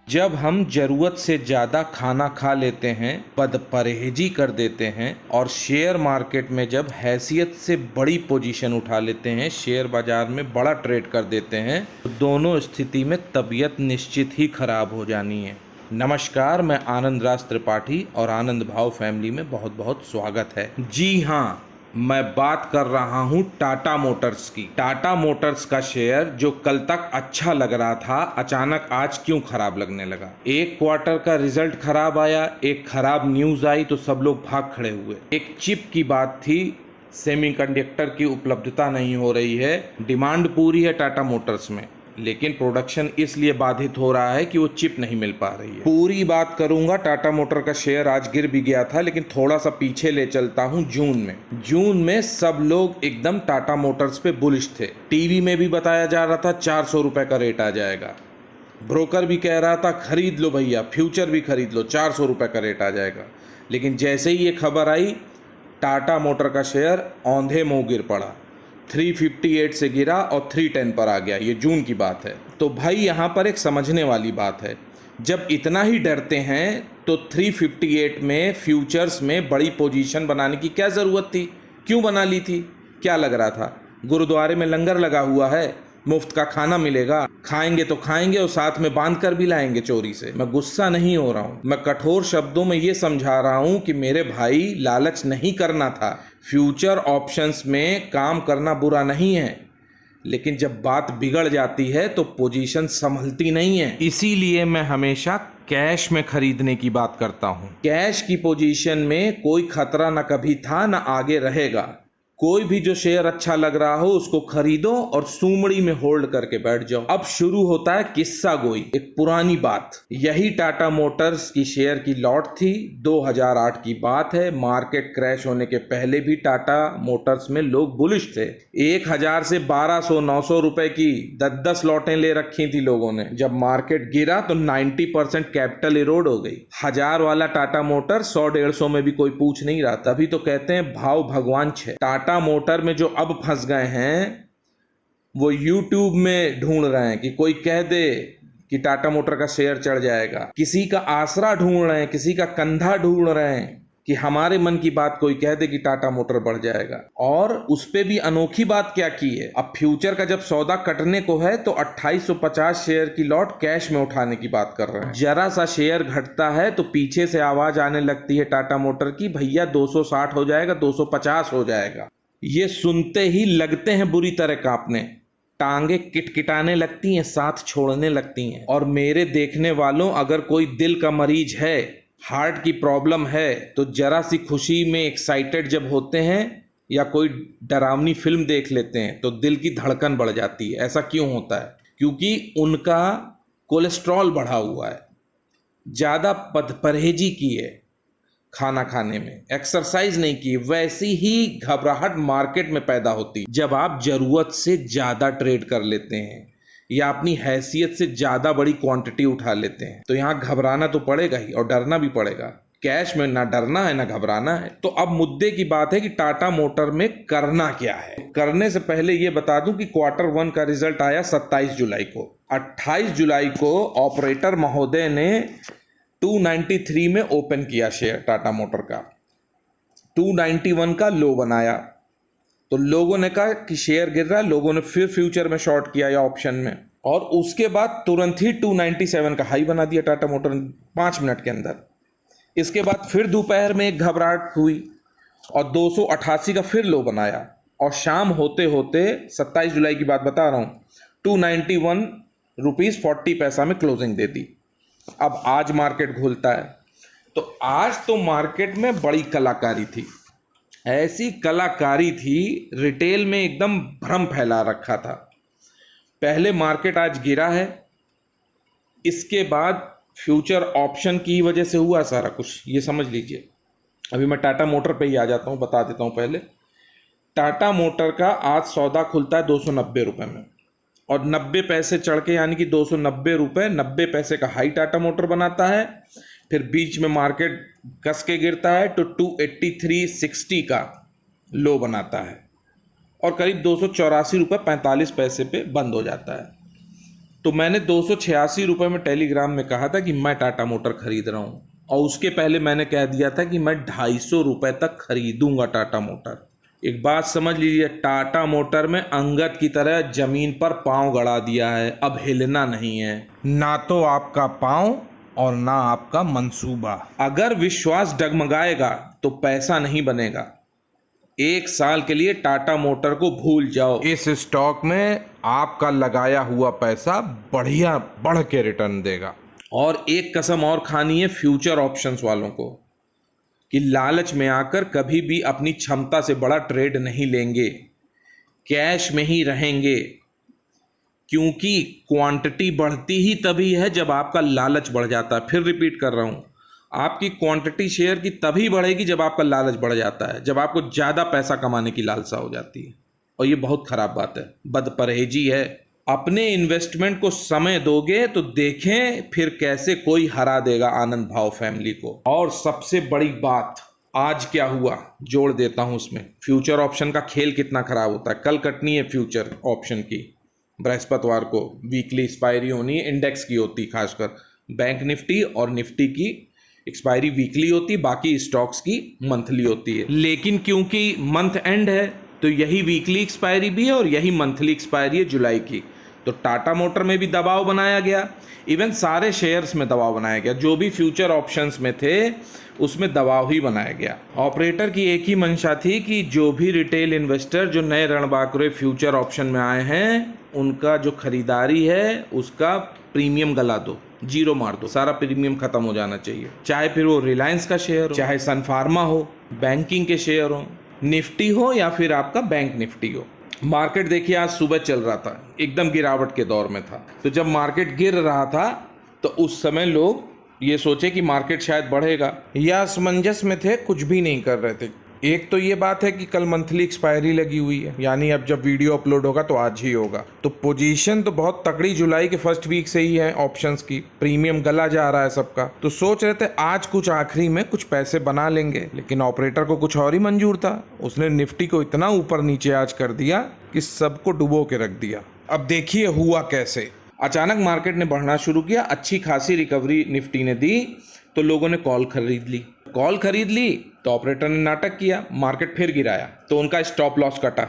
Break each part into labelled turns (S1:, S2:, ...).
S1: जब हम ज़रूरत से ज़्यादा खाना खा लेते हैं, बदपरहेजी कर देते हैं और शेयर मार्केट में जब हैसियत से बड़ी पोजीशन उठा लेते हैं, शेयर बाज़ार में बड़ा ट्रेड कर देते हैं, तो दोनों स्थिति में तबीयत निश्चित ही खराब हो जानी है। नमस्कार, मैं आनंद राज त्रिपाठी और आनंद भाव फैमिली में बहुत बहुत स्वागत है। जी हाँ, मैं बात कर रहा हूँ टाटा मोटर्स की। टाटा मोटर्स का शेयर जो कल तक अच्छा लग रहा था, अचानक आज क्यों खराब लगने लगा। एक क्वार्टर का रिजल्ट खराब आया, एक खराब न्यूज़ आई तो सब लोग भाग खड़े हुए। एक चिप की बात थी, सेमीकंडक्टर की उपलब्धता नहीं हो रही है। डिमांड पूरी है टाटा मोटर्स में, लेकिन प्रोडक्शन इसलिए बाधित हो रहा है कि वो चिप नहीं मिल पा रही है। पूरी बात करूंगा। टाटा मोटर का शेयर आज गिर भी गया था, लेकिन थोड़ा सा पीछे ले चलता हूं। जून में सब लोग एकदम टाटा मोटर्स पे बुलिश थे। टीवी में भी बताया जा रहा था 400 रुपए का रेट आ जाएगा। ब्रोकर भी कह रहा था खरीद लो भैया, फ्यूचर भी खरीद लो, 400 रुपए का रेट आ जाएगा। लेकिन जैसे ही ये खबर आई, टाटा मोटर का शेयर औंधे मुंह गिर पड़ा। 358 से गिरा और 310 पर आ गया। ये जून की बात है। तो भाई यहाँ पर एक समझने वाली बात है, जब इतना ही डरते हैं तो 358 में फ्यूचर्स में बड़ी पोजीशन बनाने की क्या ज़रूरत थी? क्यों बना ली थी? क्या लग रहा था गुरुद्वारे में लंगर लगा हुआ है, मुफ्त का खाना मिलेगा, खाएंगे तो खाएंगे और साथ में बांध कर भी लाएंगे चोरी से। मैं गुस्सा नहीं हो रहा हूँ, मैं कठोर शब्दों में ये समझा रहा हूँ कि मेरे भाई, लालच नहीं करना था। फ्यूचर ऑप्शंस में काम करना बुरा नहीं है, लेकिन जब बात बिगड़ जाती है तो पोजीशन संभलती नहीं है। इसीलिए मैं हमेशा कैश में खरीदने की बात करता हूँ। कैश की पोजीशन में कोई खतरा न कभी था न आगे रहेगा। कोई भी जो शेयर अच्छा लग रहा हो उसको खरीदो और सूमड़ी में होल्ड करके बैठ जाओ। अब शुरू होता है किस्सा गोई, एक पुरानी बात। यही टाटा मोटर्स की शेयर की लॉट थी। 2008 की बात है। मार्केट क्रैश होने के पहले भी टाटा मोटर्स में लोग बुलिश थे। 1000 से 1200-900 रुपए की 10-10 लॉटें ले रखी थी लोगों ने। जब मार्केट गिरा तो 90% कैपिटल इरोड हो गई। 1000 वाला टाटा मोटर 100-150 में भी कोई पूछ नहीं रहा। तभी तो कहते हैं भाव भगवान छे। टाटा मोटर में जो अब फंस गए हैं, वो YouTube में ढूंढ रहे हैं कि कोई कह दे कि टाटा मोटर का शेयर चढ़ जाएगा। किसी का आसरा ढूंढ रहे हैं, किसी का कंधा ढूंढ रहे हैं कि हमारे मन की बात कोई कह दे कि टाटा मोटर बढ़ जाएगा। और उस पे भी अनोखी बात क्या की है, अब फ्यूचर का जब सौदा कटने को है तो 2850 शेयर की लॉट कैश में उठाने की बात कर रहे हैं। जरा सा शेयर घटता है तो पीछे से आवाज आने लगती है टाटा मोटर की, भैया 260 हो जाएगा, 250 हो जाएगा। ये सुनते ही लगते हैं बुरी तरह कांपने, टांगे किटकिटाने लगती हैं, साथ छोड़ने लगती हैं। और मेरे देखने वालों, अगर कोई दिल का मरीज है, हार्ट की प्रॉब्लम है, तो जरा सी खुशी में एक्साइटेड जब होते हैं या कोई डरावनी फिल्म देख लेते हैं तो दिल की धड़कन बढ़ जाती है। ऐसा क्यों होता है? क्योंकि उनका कोलेस्ट्रॉल बढ़ा हुआ है, ज़्यादा परहेजी की है, खाना खाने में एक्सरसाइज नहीं की। वैसी ही घबराहट मार्केट में पैदा होती है जब आप जरूरत से ज्यादा ट्रेड कर लेते हैं या अपनी हैसियत से ज्यादा बड़ी क्वांटिटी उठा लेते हैं। तो यहाँ घबराना तो पड़ेगा ही और डरना भी पड़ेगा। कैश में ना डरना है ना घबराना है। तो अब मुद्दे की बात है कि टाटा मोटर में करना क्या है। करने से पहले ये बता दूं कि Q1 का रिजल्ट आया 27 जुलाई को। 28 जुलाई को ऑपरेटर महोदय ने 293 में ओपन किया शेयर टाटा मोटर का। 291 का लो बनाया तो लोगों ने कहा कि शेयर गिर रहा है। लोगों ने फिर फ्यूचर में शॉर्ट किया या ऑप्शन में, और उसके बाद तुरंत ही 297 का हाई बना दिया टाटा मोटर ने 5 मिनट के अंदर। इसके बाद फिर दोपहर में एक घबराहट हुई और 288 का फिर लो बनाया, और शाम होते होते 27 जुलाई की बात बता रहा हूं, 291 रुपीज 40 पैसा में क्लोजिंग दे दी। अब आज मार्केट खुलता है तो आज तो मार्केट में बड़ी कलाकारी थी। ऐसी कलाकारी थी, रिटेल में एकदम भ्रम फैला रखा था। पहले मार्केट आज गिरा है, इसके बाद फ्यूचर ऑप्शन की वजह से हुआ सारा कुछ, ये समझ लीजिए। अभी मैं टाटा मोटर पे ही आ जाता हूँ, बता देता हूँ पहले। टाटा मोटर का आज सौदा खुलता है 290 रुपये में, और 90 पैसे चढ़ के, यानी कि 290 रुपये 90 पैसे का हाई टाटा मोटर बनाता है। फिर बीच में मार्केट कस के गिरता है तो 283.60 का लो बनाता है और करीब 284 रुपये 45 पैसे पे बंद हो जाता है। तो मैंने 286 रुपये में टेलीग्राम में कहा था कि मैं टाटा मोटर खरीद रहा हूँ, और उसके पहले मैंने कह दिया था कि मैं 250 रुपये तक खरीदूंगा टाटा मोटर। एक बात समझ लीजिए, टाटा मोटर में अंगद की तरह जमीन पर पांव गड़ा दिया है, अब हिलना नहीं है, ना तो आपका पांव और ना आपका मंसूबा। अगर विश्वास डगमगाएगा तो पैसा नहीं बनेगा। 1 साल के लिए टाटा मोटर को भूल जाओ। इस स्टॉक में आपका लगाया हुआ पैसा बढ़िया बढ़ के रिटर्न देगा। और एक कसम और खानी है फ्यूचर ऑप्शंस वालों को कि लालच में आकर कभी भी अपनी क्षमता से बड़ा ट्रेड नहीं लेंगे, कैश में ही रहेंगे, क्योंकि क्वांटिटी बढ़ती ही तभी है जब आपका लालच बढ़ जाता है। फिर रिपीट कर रहा हूं, आपकी क्वांटिटी शेयर की तभी बढ़ेगी जब आपका लालच बढ़ जाता है, जब आपको ज़्यादा पैसा कमाने की लालसा हो जाती है। और ये बहुत खराब बात है, बदपरहेजी है। अपने इन्वेस्टमेंट को समय दोगे तो देखें फिर कैसे कोई हरा देगा आनंद भाव फैमिली को। और सबसे बड़ी बात, आज क्या हुआ जोड़ देता हूं उसमें। फ्यूचर ऑप्शन का खेल कितना खराब होता है। कल कटनी है फ्यूचर ऑप्शन की, बृहस्पतिवार को वीकली एक्सपायरी होनी है, इंडेक्स की होती, खासकर बैंक निफ्टी और निफ्टी की एक्सपायरी वीकली होती, बाकी स्टॉक्स की मंथली होती है। लेकिन क्योंकि मंथ एंड है तो यही वीकली एक्सपायरी भी है और यही मंथली एक्सपायरी है जुलाई की। तो टाटा मोटर में भी दबाव बनाया गया, इवन सारे शेयर्स में दबाव बनाया गया, जो भी फ्यूचर ऑप्शंस में थे उसमें दबाव ही बनाया गया। ऑपरेटर की एक ही मंशा थी कि जो भी रिटेल इन्वेस्टर जो नए रणबांकुरे फ्यूचर ऑप्शन में आए हैं, उनका जो खरीदारी है उसका प्रीमियम गला दो, जीरो मार दो, सारा प्रीमियम खत्म हो जाना चाहिए। चाहे फिर वो रिलायंस का शेयर हो, चाहे सन फार्मा हो, बैंकिंग के शेयर हो, निफ्टी हो या फिर आपका बैंक निफ्टी हो। मार्केट देखिए आज सुबह चल रहा था, एकदम गिरावट के दौर में था। तो जब मार्केट गिर रहा था तो उस समय लोग ये सोचे कि मार्केट शायद बढ़ेगा, या असमंजस में थे, कुछ भी नहीं कर रहे थे। एक तो ये बात है कि कल मंथली एक्सपायरी लगी हुई है, यानी अब जब वीडियो अपलोड होगा तो आज ही होगा। तो पोजीशन तो बहुत तगड़ी जुलाई के फर्स्ट वीक से ही है ऑप्शंस की, प्रीमियम गला जा रहा है सबका। तो सोच रहे थे आज कुछ आखिरी में कुछ पैसे बना लेंगे, लेकिन ऑपरेटर को कुछ और ही मंजूर था। उसने निफ्टी को इतना ऊपर नीचे आज कर दिया कि सबको डुबो के रख दिया। अब देखिए हुआ कैसे। अचानक मार्केट ने बढ़ना शुरू किया, अच्छी खासी रिकवरी निफ्टी ने दी, तो लोगों ने कॉल खरीद ली तो ऑपरेटर ने नाटक किया, मार्केट फिर गिराया तो उनका स्टॉप लॉस कटा।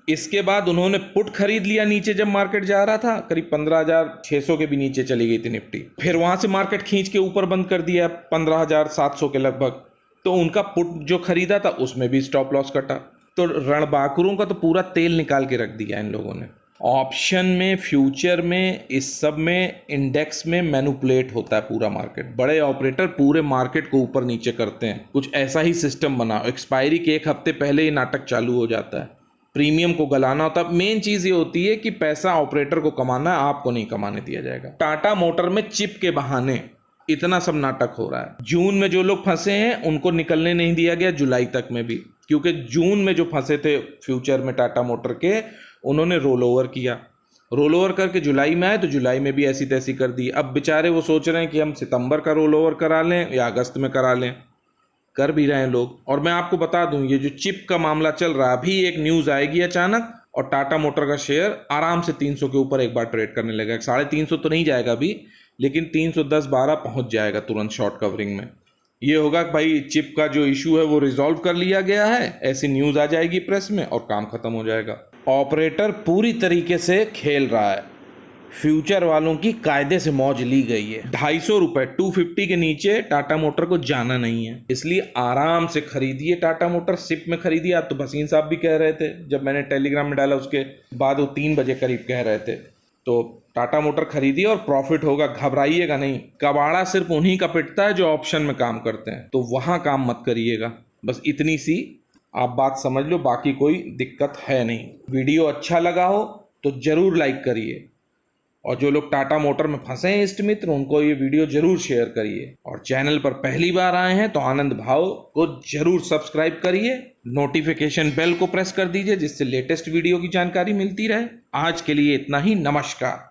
S1: इसके बाद उन्होंने पुट खरीद लिया नीचे, जब मार्केट जा रहा था करीब 15,600 के भी नीचे चली गई थी निफ्टी। फिर वहां से मार्केट खींच के ऊपर बंद कर दिया 15,700 के लगभग, तो उनका पुट जो खरीदा था उसमें भी स्टॉप लॉस कटा। तो रणबांकुरों का तो पूरा तेल निकाल के रख दिया इन लोगों ने। ऑप्शन में, फ्यूचर में, इस सब में, इंडेक्स में मैनिपुलेट होता है पूरा मार्केट। बड़े ऑपरेटर पूरे मार्केट को ऊपर नीचे करते हैं। कुछ ऐसा ही सिस्टम बनाओ, एक्सपायरी के 1 हफ्ते पहले ही नाटक चालू हो जाता है, प्रीमियम को गलाना होता है। मेन चीज ये होती है कि पैसा ऑपरेटर को कमाना है, आपको नहीं कमाने दिया जाएगा। टाटा मोटर में चिप के बहाने इतना सब नाटक हो रहा है। जून में जो लोग फंसे हैं उनको निकलने नहीं दिया गया जुलाई तक में भी, क्योंकि जून में जो फंसे थे फ्यूचर में टाटा मोटर के, उन्होंने रोल ओवर किया, रोल ओवर करके जुलाई में आए तो जुलाई में भी ऐसी तैसी कर दी। अब बेचारे वो सोच रहे हैं कि हम सितंबर का रोल ओवर करा लें या अगस्त में करा लें, कर भी रहे हैं लोग। और मैं आपको बता दूं, ये जो चिप का मामला चल रहा है, अभी एक न्यूज़ आएगी अचानक और टाटा मोटर का शेयर आराम से 300 के ऊपर एक बार ट्रेड करने लगेगा। 350 तो नहीं जाएगा अभी, लेकिन 310-12 पहुंच जाएगा तुरंत शॉर्ट कवरिंग में। ये होगा कि भाई चिप का जो इशू है वो रिजॉल्व कर लिया गया है, ऐसी न्यूज़ आ जाएगी प्रेस में और काम खत्म हो जाएगा। ऑपरेटर पूरी तरीके से खेल रहा है, फ्यूचर वालों की कायदे से मौज ली गई है। 250 रुपये 250 के नीचे टाटा मोटर को जाना नहीं है, इसलिए आराम से खरीदिए टाटा मोटर। सिप में खरीदिए। आप तो भसीन साहब भी कह रहे थे, जब मैंने टेलीग्राम में डाला उसके बाद वो 3 बजे करीब कह रहे थे। तो टाटा मोटर खरीदिए और प्रॉफिट होगा, घबराइएगा नहीं। कबाड़ा सिर्फ उन्हीं का पिटता है जो ऑप्शन में काम करते हैं, तो वहां काम मत करिएगा। बस इतनी सी आप बात समझ लो, बाकी कोई दिक्कत है नहीं। वीडियो अच्छा लगा हो तो जरूर लाइक करिए, और जो लोग टाटा मोटर में फंसे हैं इष्ट मित्र, उनको ये वीडियो जरूर शेयर करिए। और चैनल पर पहली बार आए हैं तो आनंद भाव को जरूर सब्सक्राइब करिए, नोटिफिकेशन बेल को प्रेस कर दीजिए, जिससे लेटेस्ट वीडियो की जानकारी मिलती रहे। आज के लिए इतना ही, नमस्कार।